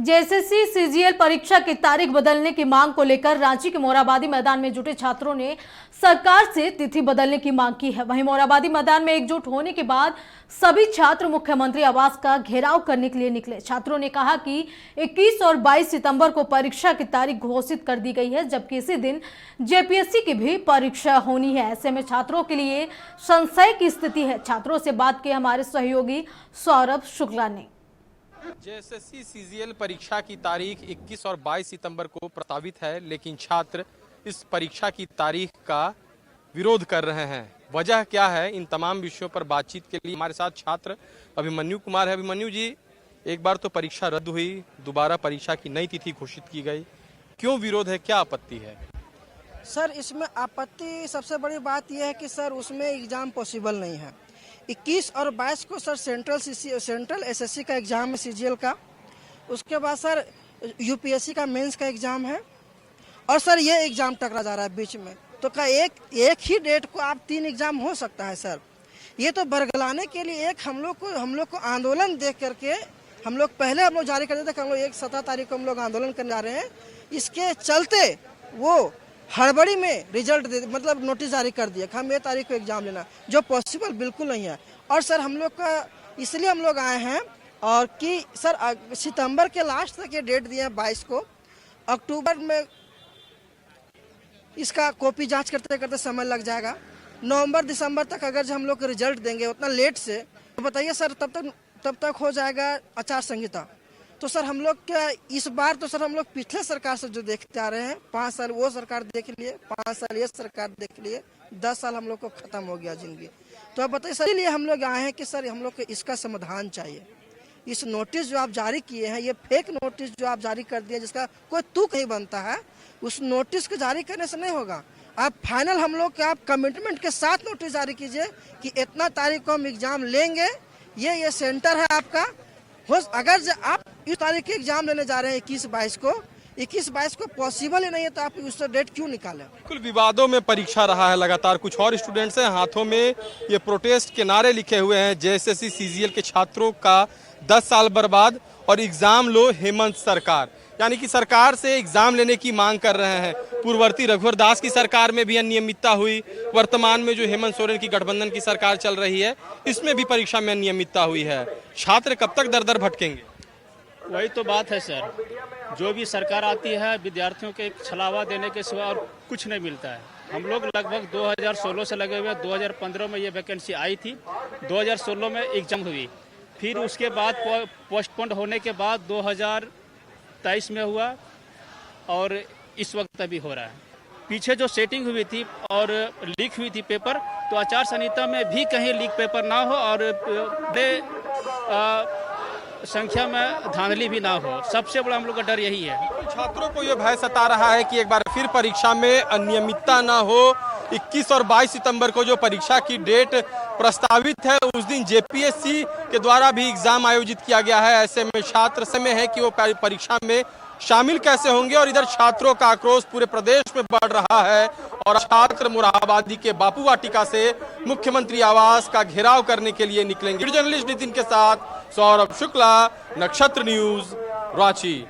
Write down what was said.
JSSC CGL परीक्षा की तारीख बदलने की मांग को लेकर रांची के मोरहाबादी मैदान में जुटे छात्रों ने सरकार से तिथि बदलने की मांग की है। वहीं मोरहाबादी मैदान में एकजुट होने के बाद सभी छात्र मुख्यमंत्री आवास का घेराव करने के लिए निकले। छात्रों ने कहा कि 21 और 22 सितंबर को परीक्षा की तारीख घोषित कर दी गई है, जबकि इसी दिन जेपीएससी की भी परीक्षा होनी है। ऐसे में छात्रों के लिए संशय की स्थिति है। छात्रों से बात की हमारे सहयोगी सौरभ शुक्ला ने। जेएसएससी सीजीएल परीक्षा की तारीख 21 और 22 सितंबर को प्रस्तावित है, लेकिन छात्र इस परीक्षा की तारीख का विरोध कर रहे हैं। वजह क्या है, इन तमाम विषयों पर बातचीत के लिए हमारे साथ छात्र अभिमन्यु कुमार है। अभिमन्यु जी, एक बार तो परीक्षा रद्द हुई, दोबारा परीक्षा की नई तिथि घोषित की गई, क्यों विरोध है, क्या आपत्ति है? सर, इसमें आपत्ति सबसे बड़ी बात यह है कि सर उसमें एग्ज़ाम पॉसिबल नहीं है। 21 और 22 को सर सेंट्रल एसएससी का एग्ज़ाम है सीजीएल का। उसके बाद सर यूपीएससी का मेंस का एग्ज़ाम है, और सर ये एग्ज़ाम टकरा जा रहा है बीच में। तो क्या एक ही डेट को आप 3 एग्ज़ाम हो सकता है सर? ये तो बरगलाने के लिए एक हम लोग को आंदोलन देख करके हम लोग जारी कर देते कि हम लोग 17 तारीख को हम लोग आंदोलन करने जा रहे हैं। इसके चलते वो हड़बड़ी में रिजल्ट मतलब नोटिस जारी कर दिया कि हम ये तारीख को एग्जाम लेना, जो पॉसिबल बिल्कुल नहीं है। और सर हम लोग का इसलिए हम लोग आए हैं और कि सर सितंबर के लास्ट तक ये डेट दिए हैं 22 को। अक्टूबर में इसका कॉपी जांच करते करते समय लग जाएगा। नवंबर दिसंबर तक अगर जो हम लोग रिजल्ट देंगे उतना लेट से, तो बताइए सर तब तक हो जाएगा आचार संहिता। तो सर हम लोग क्या इस बार तो सर हम लोग पिछले सरकार से जो देखते आ रहे हैं, 5 साल वो सरकार देख लिए, 5 साल ये सरकार देख लिए, 10 साल हम लोग को खत्म हो गया जिंदगी। तो अब बताइए सर, इसलिए हम लोग आए हैं कि सर हम लोग को इसका समाधान चाहिए। इस नोटिस जो आप जारी किए हैं, ये फेक नोटिस जो आप जारी कर दिए, जिसका कोई तुक नहीं बनता है, उस नोटिस को जारी करने से नहीं होगा। आप फाइनल हम लोग के आप कमिटमेंट के साथ नोटिस जारी कीजिए कि इतना तारीख को हम एग्जाम लेंगे, ये सेंटर है आपका। अगर आप इस तारीख के एग्जाम लेने जा रहे हैं 21-22 को पॉसिबल ही नहीं है, तो आप उस डेट क्यों निकालें? बिल्कुल विवादों में परीक्षा रहा है लगातार। कुछ और स्टूडेंट्स हैं, हाथों में ये प्रोटेस्ट के नारे लिखे हुए हैं। जेएसएससी सीजीएल के छात्रों का 10 साल बर्बाद और एग्जाम लो हेमंत सरकार, यानी कि सरकार से एग्जाम लेने की मांग कर रहे हैं। पूर्ववर्ती रघुवर दास की सरकार में भी अनियमितता हुई, वर्तमान में जो हेमंत सोरेन की गठबंधन की सरकार चल रही है, इसमें भी परीक्षा में अनियमितता हुई है। छात्र कब तक दर दर भटकेंगे? वही तो बात है सर, जो भी सरकार आती है विद्यार्थियों के छलावा देने के सिवा और कुछ नहीं मिलता है। हम लोग लगभग 2016 से लगे हुए, 2015 में ये वैकेंसी आई थी, 2016 में एग्जाम हुई, फिर उसके बाद पोस्टपोन होने के बाद 2023 में हुआ और इस वक्त अभी हो रहा है। पीछे जो सेटिंग हुई थी और लीक हुई थी पेपर, तो आचार संहिता में भी कहीं लीक पेपर ना हो और संख्या में धांधली भी ना हो। सबसे बड़ा हम लोग का डर यही है। छात्रों को यह भय सता रहा है कि एक बार फिर परीक्षा में अनियमितता ना हो। 21 और 22 सितंबर को जो परीक्षा की डेट प्रस्तावित है, उस दिन जेपीएससी के द्वारा भी एग्जाम आयोजित किया गया है। ऐसे में छात्र समय है कि वो परीक्षा में शामिल कैसे होंगे। और इधर छात्रों का आक्रोश पूरे प्रदेश में बढ़ रहा है और छात्र मोरहाबादी के बापू वाटिका से मुख्यमंत्री आवास का घेराव करने के लिए निकलेंगे। जर्नलिस्ट नितिन के साथ सौरभ शुक्ला, नक्षत्र न्यूज, रांची।